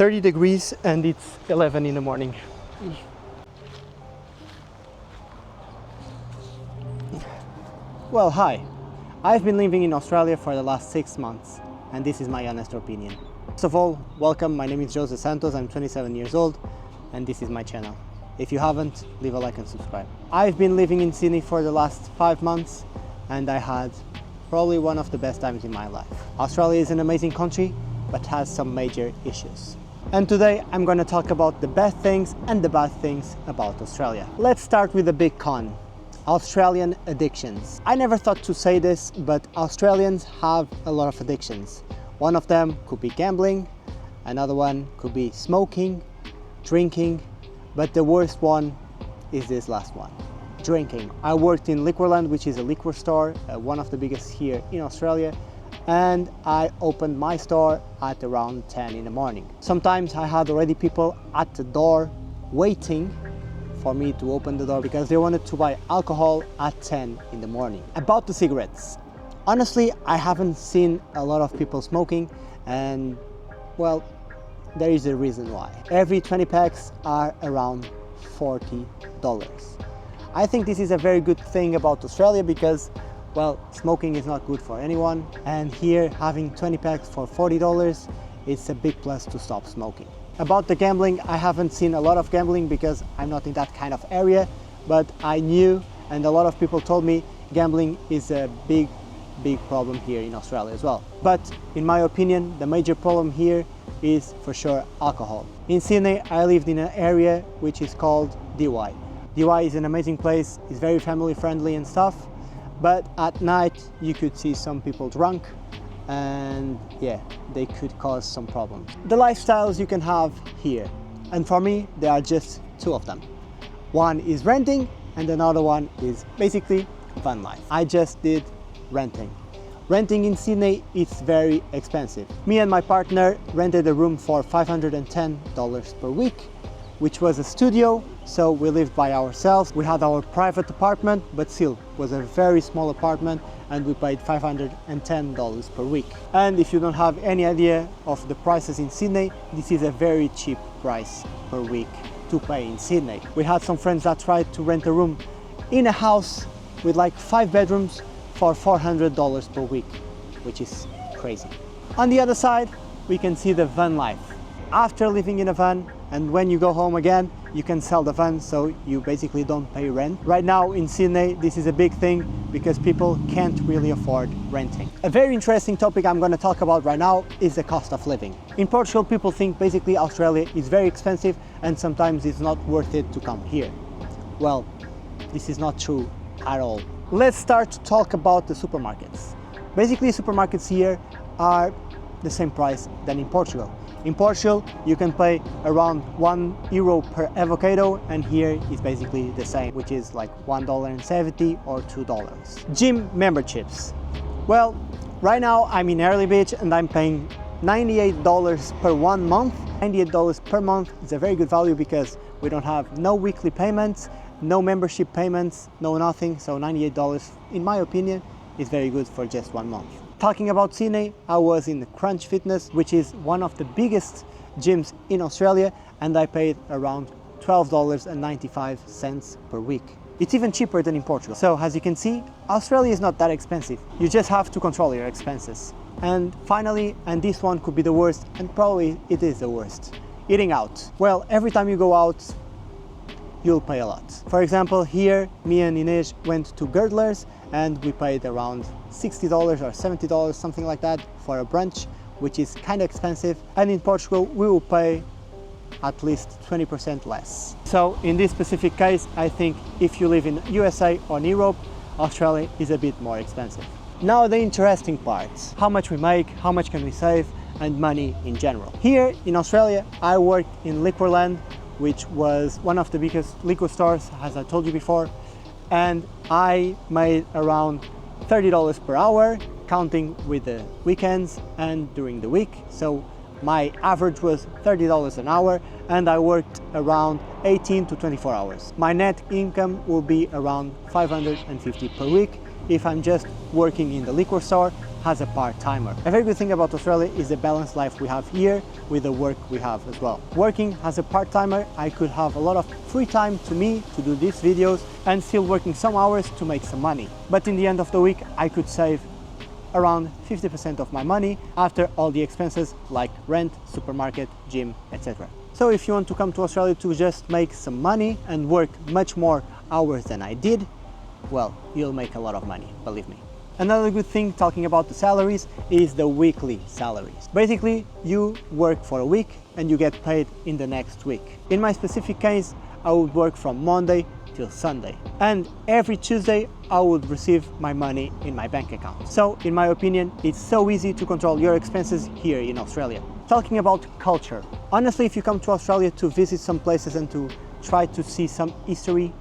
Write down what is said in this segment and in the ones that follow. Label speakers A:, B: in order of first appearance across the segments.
A: 30 degrees and it's 11 in the morning. Well, hi. I've been living in Australia for the last 6 months, and this is my honest opinion. First of all, welcome. My name is Jose Santos. I'm 27 years old, and this is my channel. If you haven't, leave a like and subscribe. I've been living in Sydney for the last 5 months, and I had probably one of the best times in my life. Australia is an amazing country, but has some major issues. And today I'm going to talk about the best things and the bad things about Australia. Let's start with the big con. Australian addictions. I never thought to say this, but Australians have a lot of addictions. One of them could be gambling, another one could be smoking, drinking, but the worst one is this last one, drinking. I worked in Liquorland, which is a liquor store, one of the biggest here in Australia, and I opened my store at around 10 in the morning. Sometimes I had already people at the door waiting for me to open the door because they wanted to buy alcohol at 10 in the morning. About the cigarettes. Honestly, I haven't seen a lot of people smoking, and well, there is a reason why. Every 20 packs are around $40. I think this is a very good thing about Australia because, well, smoking is not good for anyone, and here having 20 packs for $40, it's a big plus to stop smoking. About the gambling, I haven't seen a lot of gambling because I'm not in that kind of area, but I knew, and a lot of people told me, gambling is a big problem here in Australia as well. But in my opinion, the major problem here is for sure alcohol. In Sydney, I lived in an area which is called Dee Why. Dee Why is an amazing place, it's very family friendly and stuff, but at night you could see some people drunk, and yeah, they could cause some problems. The lifestyles you can have here, and for me there are just two of them. One is renting and another one is basically van life. I just did renting. Renting in Sydney is very expensive. Me and my partner rented a room for $510 per week, which was a studio, so we lived by ourselves. We had our private apartment, but still was a very small apartment, and we paid $510 per week. And if you don't have any idea of the prices in Sydney, this is a very cheap price per week to pay in Sydney. We had some friends that tried to rent a room in a house with like 5 bedrooms for $400 per week, which is crazy. On the other side, we can see the van life. After living in a van, and when you go home again, you can sell the van, so you basically don't pay rent. Right now in Sydney, this is a big thing because people can't really afford renting. A very interesting topic I'm going to talk about right now is the cost of living. In Portugal, people think basically Australia is very expensive and sometimes it's not worth it to come here. Well, this is not true at all. Let's start to talk about the supermarkets. Basically, supermarkets here are the same price than in Portugal. In Portugal, you can pay around €1 per avocado, and here is basically the same, which is like $1.70 or $2. Gym memberships. Well, right now I'm in Early Beach and I'm paying $98 per 1 month. $98 per month is a very good value because we don't have no weekly payments, no membership payments, no nothing, so $98, in my opinion, is very good for just 1 month. Talking about Sydney, I was in Crunch Fitness, which is one of the biggest gyms in Australia, and I paid around $12.95 per week. It's even cheaper than in Portugal. So as you can see, Australia is not that expensive. You just have to control your expenses. And finally, and this one could be the worst, and probably it is the worst, eating out. Well, every time you go out, you'll pay a lot. For example, here, me and Inês went to Girdlers and we paid around $60 or $70, something like that, for a brunch, which is kind of expensive. And in Portugal, we will pay at least 20% less. So in this specific case, I think if you live in USA or in Europe, Australia is a bit more expensive. Now the interesting parts, how much we make, how much can we save, and money in general. Here in Australia, I worked in Liquorland, which was one of the biggest liquor stores, as I told you before, and I made around $30 per hour, counting with the weekends and during the week. So my average was $30 an hour, and I worked around 18 to 24 hours. My net income will be around $550 per week, if I'm just working in the liquor store as a part-timer. A very good thing about Australia is the balanced life we have here with the work we have as well. Working as a part-timer, I could have a lot of free time to me to do these videos and still working some hours to make some money. But in the end of the week, I could save around 50% of my money after all the expenses like rent, supermarket, gym, etc. So if you want to come to Australia to just make some money and work much more hours than I did, well, you'll make a lot of money, believe me. Another good thing talking about the salaries is the weekly salaries. Basically, you work for a week and you get paid in the next week. In my specific case, I would work from Monday till Sunday. And every Tuesday, I would receive my money in my bank account. So, in my opinion, it's so easy to control your expenses here in Australia. Talking about culture. Honestly, if you come to Australia to visit some places and to try to see some history,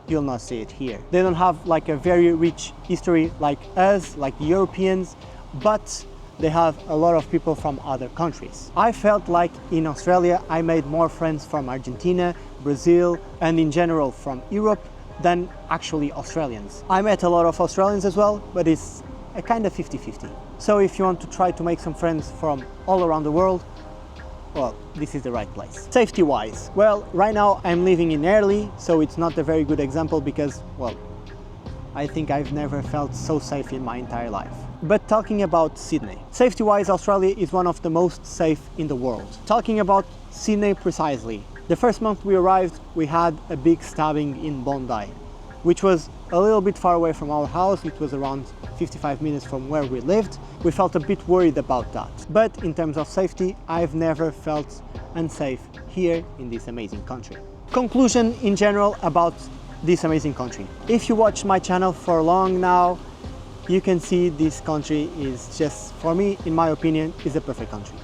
A: you'll not see it here. They don't have like a very rich history like us, like the Europeans, but they have a lot of people from other countries. I felt like in Australia I made more friends from Argentina, Brazil, and in general from Europe than actually Australians. I met a lot of Australians as well, but it's a kind of 50-50. So if you want to try to make some friends from all around the world, well, this is the right place. Safety-wise, well, right now I'm living in Airlie, so it's not a very good example because, well, I think I've never felt so safe in my entire life. But talking about Sydney. Safety-wise, Australia is one of the most safe in the world. Talking about Sydney precisely, the first month we arrived, we had a big stabbing in Bondi, which was a little bit far away from our house. It was around 55 minutes from where we lived. We felt a bit worried about that. But in terms of safety, I've never felt unsafe here in this amazing country. Conclusion in general about this amazing country. If you watch my channel for long now, you can see this country is just, for me, in my opinion, is a perfect country.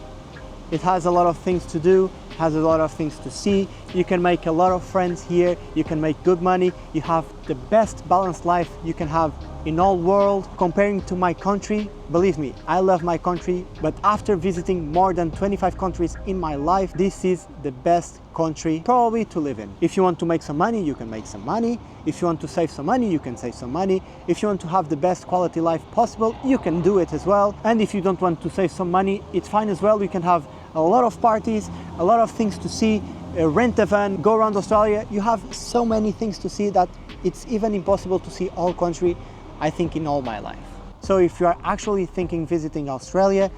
A: It has a lot of things to do, has a lot of things to see. You can make a lot of friends here, you can make good money, you have the best balanced life you can have in all world. Comparing to my country, believe me, I love my country, but after visiting more than 25 countries in my life, this is the best country probably to live in. If you want to make some money, you can make some money. If you want to save some money, you can save some money. If you want to have the best quality life possible, you can do it as well. And if you don't want to save some money, it's fine as well. You can have a lot of parties, a lot of things to see, rent a van, go around Australia. You have so many things to see that it's even impossible to see all country, I think, in all my life. So if you are actually thinking visiting Australia,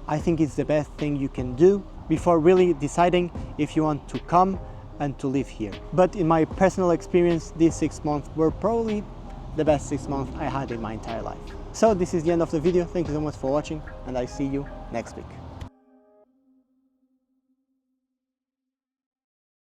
A: I think it's the best thing you can do before really deciding if you want to come and to live here. But in my personal experience, these 6 months were probably the best 6 months I had in my entire life. So this is the end of the video. Thank you so much for watching, and I see you next week.